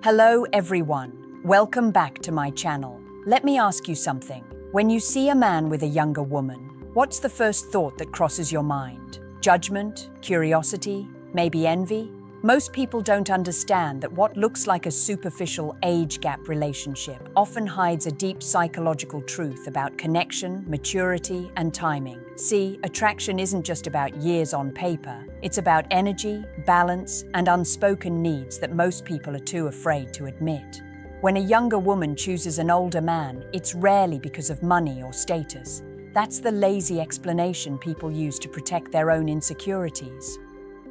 Hello everyone, welcome back to my channel. Let me ask you something. When you see a man with a younger woman, what's the first thought that crosses your mind? Judgment, curiosity, maybe envy? Most people don't understand that what looks like a superficial age gap relationship often hides a deep psychological truth about connection, maturity, and timing. See, attraction isn't just about years on paper. It's about energy, balance, and unspoken needs that most people are too afraid to admit. When a younger woman chooses an older man, it's rarely because of money or status. That's the lazy explanation people use to protect their own insecurities.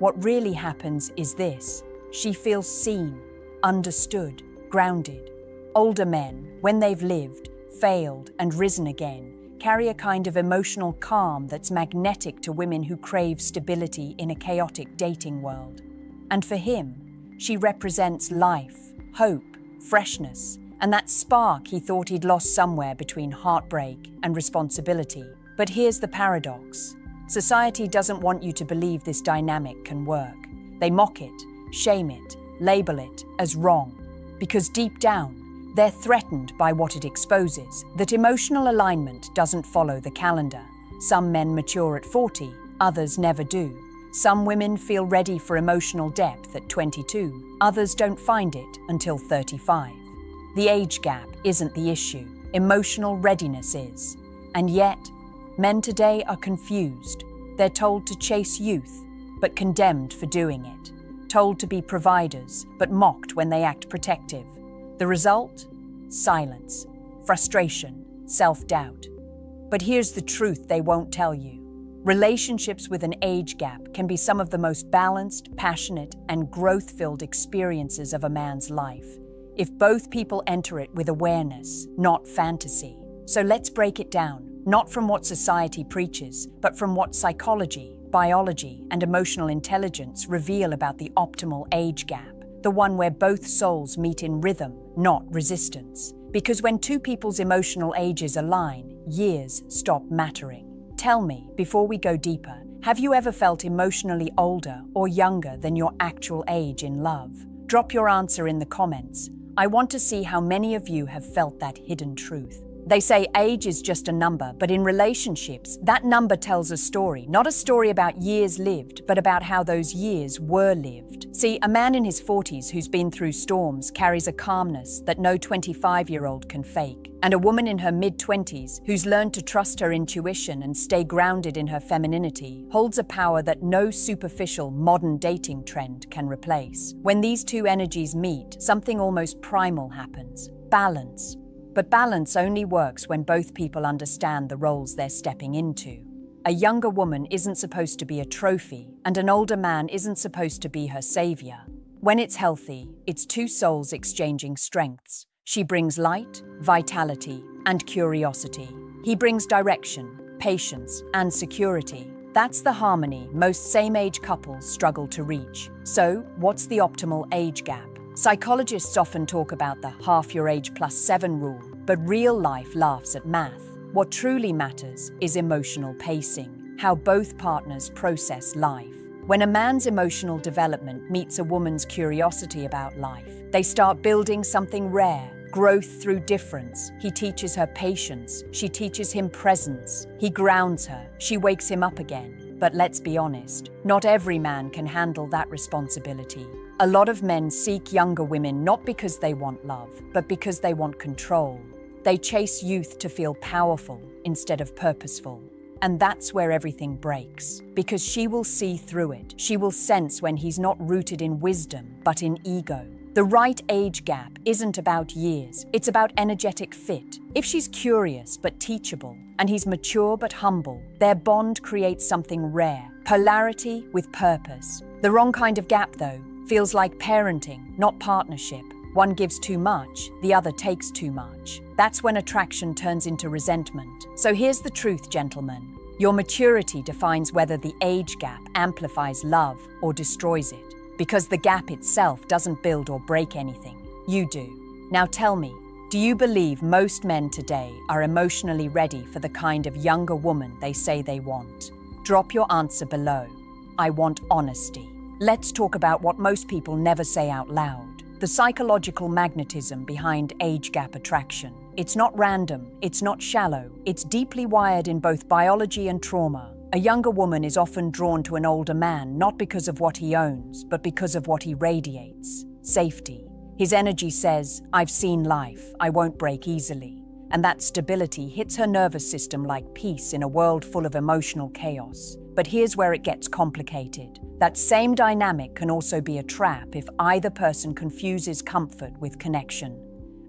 What really happens is this: she feels seen, understood, grounded. Older men, when they've lived, failed, and risen again, carry a kind of emotional calm that's magnetic to women who crave stability in a chaotic dating world. And for him, she represents life, hope, freshness, and that spark he thought he'd lost somewhere between heartbreak and responsibility. But here's the paradox. Society doesn't want you to believe this dynamic can work. They mock it, shame it, label it as wrong, because deep down, they're threatened by what it exposes, that emotional alignment doesn't follow the calendar. Some men mature at 40, others never do. Some women feel ready for emotional depth at 22, others don't find it until 35. The age gap isn't the issue, emotional readiness is. And yet, men today are confused. They're told to chase youth, but condemned for doing it. Told to be providers, but mocked when they act protective. The result? Silence, frustration, self-doubt. But here's the truth they won't tell you. Relationships with an age gap can be some of the most balanced, passionate, and growth-filled experiences of a man's life, if both people enter it with awareness, not fantasy. So let's break it down. Not from what society preaches, but from what psychology, biology, and emotional intelligence reveal about the optimal age gap, the one where both souls meet in rhythm, not resistance. Because when two people's emotional ages align, years stop mattering. Tell me, before we go deeper, have you ever felt emotionally older or younger than your actual age in love? Drop your answer in the comments. I want to see how many of you have felt that hidden truth. They say age is just a number, but in relationships, that number tells a story, not a story about years lived, but about how those years were lived. See, a man in his 40s who's been through storms carries a calmness that no 25-year-old can fake. And a woman in her mid-20s who's learned to trust her intuition and stay grounded in her femininity holds a power that no superficial modern dating trend can replace. When these two energies meet, something almost primal happens: balance. But balance only works when both people understand the roles they're stepping into. A younger woman isn't supposed to be a trophy, and an older man isn't supposed to be her savior. When it's healthy, it's two souls exchanging strengths. She brings light, vitality, and curiosity. He brings direction, patience, and security. That's the harmony most same-age couples struggle to reach. So, what's the optimal age gap? Psychologists often talk about the half your age plus 7 rule, but real life laughs at math. What truly matters is emotional pacing, how both partners process life. When a man's emotional development meets a woman's curiosity about life, they start building something rare: growth through difference. He teaches her patience, she teaches him presence. He grounds her, she wakes him up again. But let's be honest, not every man can handle that responsibility. A lot of men seek younger women not because they want love, but because they want control. They chase youth to feel powerful instead of purposeful. And that's where everything breaks, because she will see through it. She will sense when he's not rooted in wisdom, but in ego. The right age gap isn't about years, it's about energetic fit. If she's curious but teachable, and he's mature but humble, their bond creates something rare: polarity with purpose. The wrong kind of gap, though, feels like parenting, not partnership. One gives too much, the other takes too much. That's when attraction turns into resentment. So here's the truth, gentlemen. Your maturity defines whether the age gap amplifies love or destroys it. Because the gap itself doesn't build or break anything. You do. Now tell me, do you believe most men today are emotionally ready for the kind of younger woman they say they want? Drop your answer below. I want honesty. Let's talk about what most people never say out loud. the psychological magnetism behind age gap attraction. It's not random, it's not shallow, it's deeply wired in both biology and trauma. A younger woman is often drawn to an older man not because of what he owns, but because of what he radiates. Safety. His energy says, "I've seen life, I won't break easily." And that stability hits her nervous system like peace in a world full of emotional chaos. But here's where it gets complicated. That same dynamic can also be a trap if either person confuses comfort with connection.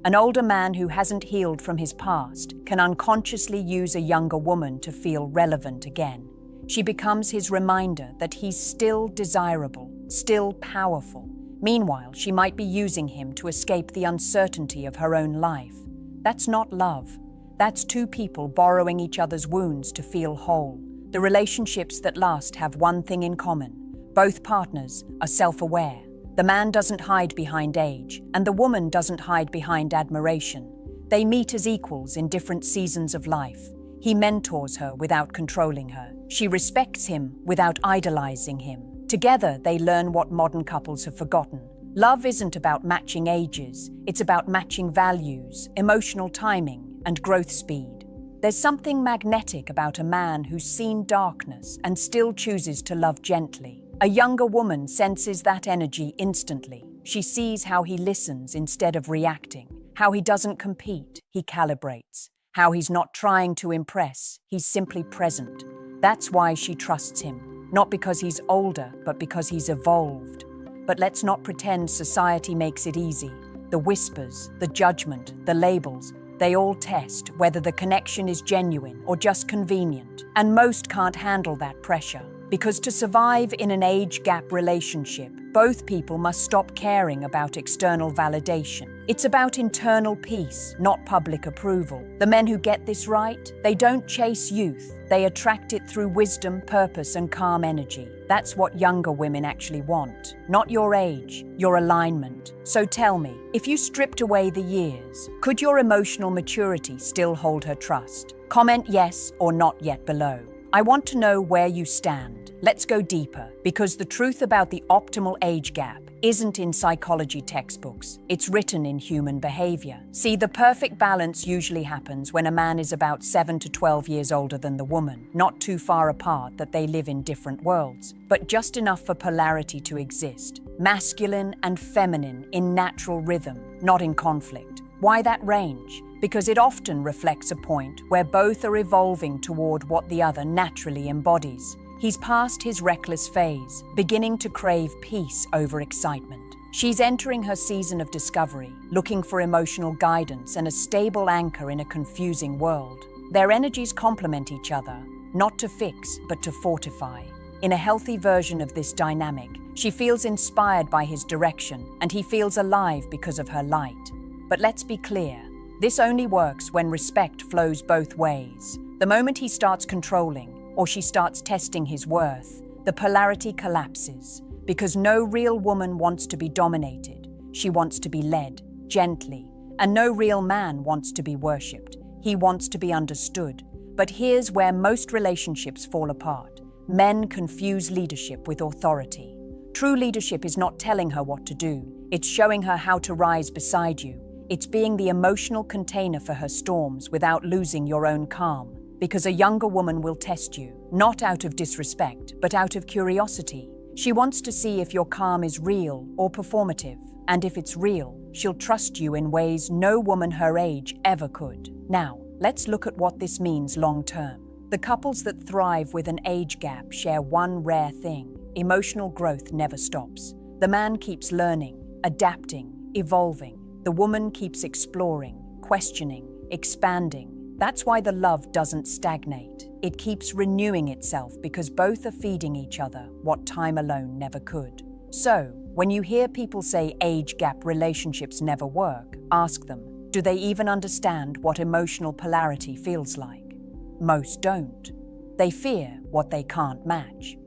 An older man who hasn't healed from his past can unconsciously use a younger woman to feel relevant again. She becomes his reminder that he's still desirable, still powerful. Meanwhile, she might be using him to escape the uncertainty of her own life. That's not love. That's two people borrowing each other's wounds to feel whole. The relationships that last have one thing in common. Both partners are self-aware. The man doesn't hide behind age, and the woman doesn't hide behind admiration. They meet as equals in different seasons of life. He mentors her without controlling her. She respects him without idolizing him. Together, they learn what modern couples have forgotten. Love isn't about matching ages, it's about matching values, emotional timing, and growth speed. There's something magnetic about a man who's seen darkness and still chooses to love gently. A younger woman senses that energy instantly. She sees how he listens instead of reacting, how he doesn't compete, he calibrates, how he's not trying to impress, he's simply present. That's why she trusts him, not because he's older, but because he's evolved. But let's not pretend society makes it easy. The whispers, the judgment, the labels, they all test whether the connection is genuine or just convenient. And most can't handle that pressure. Because to survive in an age gap relationship, both people must stop caring about external validation. It's about internal peace, not public approval. The men who get this right, they don't chase youth. They attract it through wisdom, purpose, and calm energy. That's what younger women actually want. Not your age, your alignment. So tell me, if you stripped away the years, could your emotional maturity still hold her trust? Comment yes or not yet below. I want to know where you stand. Let's go deeper, because the truth about the optimal age gap isn't in psychology textbooks. It's written in human behavior. See, the perfect balance usually happens when a man is about 7 to 12 years older than the woman, not too far apart that they live in different worlds, but just enough for polarity to exist. Masculine and feminine in natural rhythm, not in conflict. Why that range? Because it often reflects a point where both are evolving toward what the other naturally embodies. He's past his reckless phase, beginning to crave peace over excitement. She's entering her season of discovery, looking for emotional guidance and a stable anchor in a confusing world. Their energies complement each other, not to fix, but to fortify. In a healthy version of this dynamic, she feels inspired by his direction, and he feels alive because of her light. But let's be clear. This only works when respect flows both ways. The moment he starts controlling, or she starts testing his worth, the polarity collapses, because no real woman wants to be dominated. She wants to be led, gently. And no real man wants to be worshipped. He wants to be understood. But here's where most relationships fall apart. Men confuse leadership with authority. True leadership is not telling her what to do. It's showing her how to rise beside you. It's being the emotional container for her storms without losing your own calm. Because a younger woman will test you, not out of disrespect, but out of curiosity. She wants to see if your calm is real or performative. And if it's real, she'll trust you in ways no woman her age ever could. Now, let's look at what this means long-term. The couples that thrive with an age gap share one rare thing. Emotional growth never stops. The man keeps learning, adapting, evolving. The woman keeps exploring, questioning, expanding. That's why the love doesn't stagnate. It keeps renewing itself because both are feeding each other what time alone never could. So, when you hear people say age gap relationships never work, ask them, do they even understand what emotional polarity feels like? Most don't. They fear what they can't match.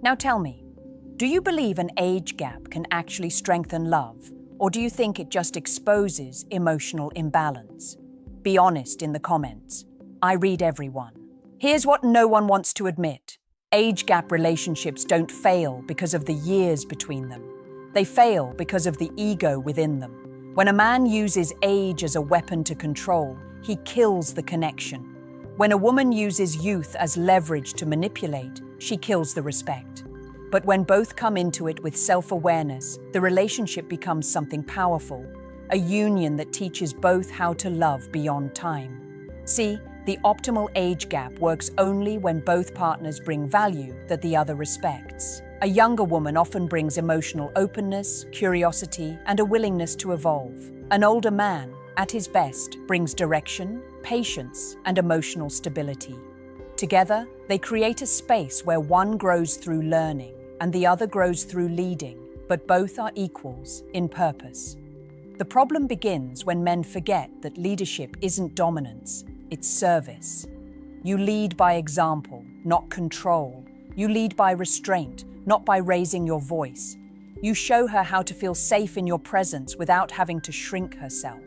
Now tell me, do you believe an age gap can actually strengthen love? Or do you think it just exposes emotional imbalance? Be honest in the comments. I read everyone. Here's what no one wants to admit. Age gap relationships don't fail because of the years between them. They fail because of the ego within them. When a man uses age as a weapon to control, he kills the connection. When a woman uses youth as leverage to manipulate, she kills the respect. But when both come into it with self-awareness, the relationship becomes something powerful, a union that teaches both how to love beyond time. See, the optimal age gap works only when both partners bring value that the other respects. A younger woman often brings emotional openness, curiosity, and a willingness to evolve. An older man, at his best, brings direction, patience, and emotional stability. Together, they create a space where one grows through learning and the other grows through leading, but both are equals in purpose. The problem begins when men forget that leadership isn't dominance, it's service. You lead by example, not control. You lead by restraint, not by raising your voice. You show her how to feel safe in your presence without having to shrink herself.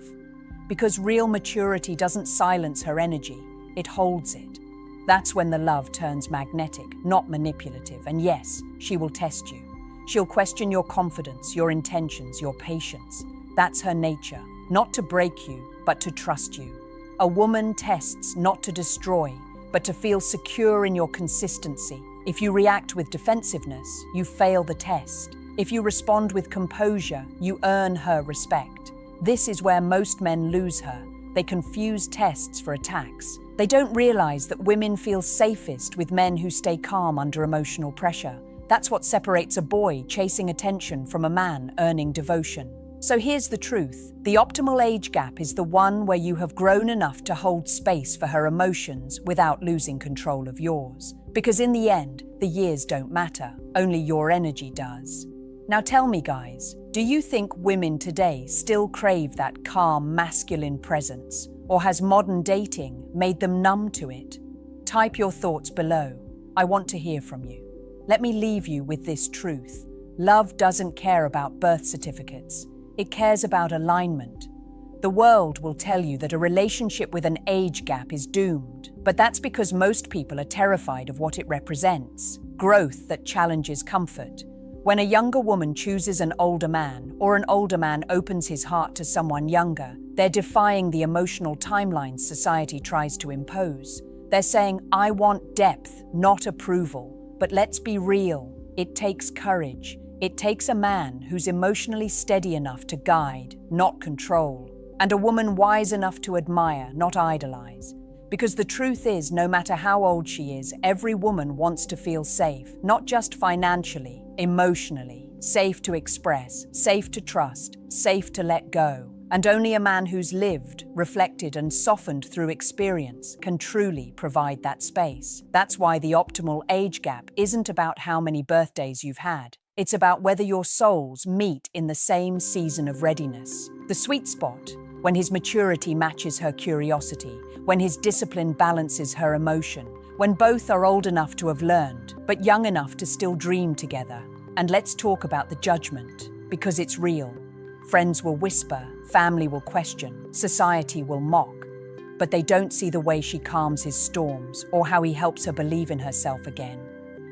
Because real maturity doesn't silence her energy, it holds it. That's when the love turns magnetic, not manipulative, and yes, she will test you. She'll question your confidence, your intentions, your patience. That's her nature, not to break you, but to trust you. A woman tests not to destroy, but to feel secure in your consistency. If you react with defensiveness, you fail the test. If you respond with composure, you earn her respect. This is where most men lose her. They confuse tests for attacks. They don't realize that women feel safest with men who stay calm under emotional pressure. That's what separates a boy chasing attention from a man earning devotion. So here's the truth. The optimal age gap is the one where you have grown enough to hold space for her emotions without losing control of yours. Because in the end, the years don't matter, only your energy does. Now tell me, guys, do you think women today still crave that calm, masculine presence? Or has modern dating made them numb to it? Type your thoughts below. I want to hear from you. Let me leave you with this truth. Love doesn't care about birth certificates. It cares about alignment. The world will tell you that a relationship with an age gap is doomed, but that's because most people are terrified of what it represents. Growth that challenges comfort. When a younger woman chooses an older man, or an older man opens his heart to someone younger, they're defying the emotional timelines society tries to impose. They're saying, I want depth, not approval. But let's be real, it takes courage. It takes a man who's emotionally steady enough to guide, not control, and a woman wise enough to admire, not idolize. Because the truth is, no matter how old she is, every woman wants to feel safe, not just financially, emotionally, safe to express, safe to trust, safe to let go. And only a man who's lived, reflected, and softened through experience can truly provide that space. That's why the optimal age gap isn't about how many birthdays you've had. It's about whether your souls meet in the same season of readiness. The sweet spot, when his maturity matches her curiosity, when his discipline balances her emotion, when both are old enough to have learned, but young enough to still dream together. And let's talk about the judgment, because it's real. Friends will whisper, family will question, society will mock, but they don't see the way she calms his storms or how he helps her believe in herself again.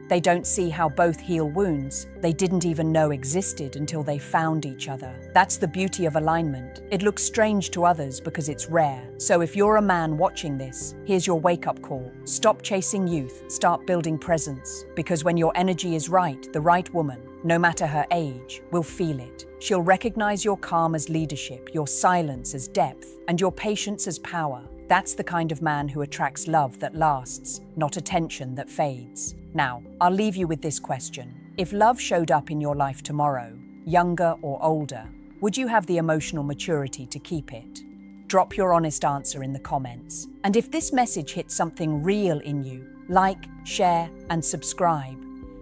They don't see how both heal wounds they didn't even know existed until they found each other. That's the beauty of alignment. It looks strange to others because it's rare. So if you're a man watching this, here's your wake-up call. Stop chasing youth, start building presence. Because when your energy is right, the right woman, no matter her age, will feel it. She'll recognize your calm as leadership, your silence as depth, and your patience as power. That's the kind of man who attracts love that lasts, not attention that fades. Now, I'll leave you with this question. If love showed up in your life tomorrow, younger or older, would you have the emotional maturity to keep it? Drop your honest answer in the comments. And if this message hit something real in you, like, share, and subscribe,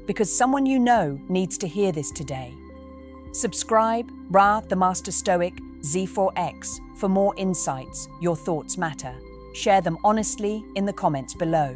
because someone you know needs to hear this today. Subscribe, Ra, the Master Stoic, Z4X, for more insights. Your thoughts matter. Share them honestly in the comments below.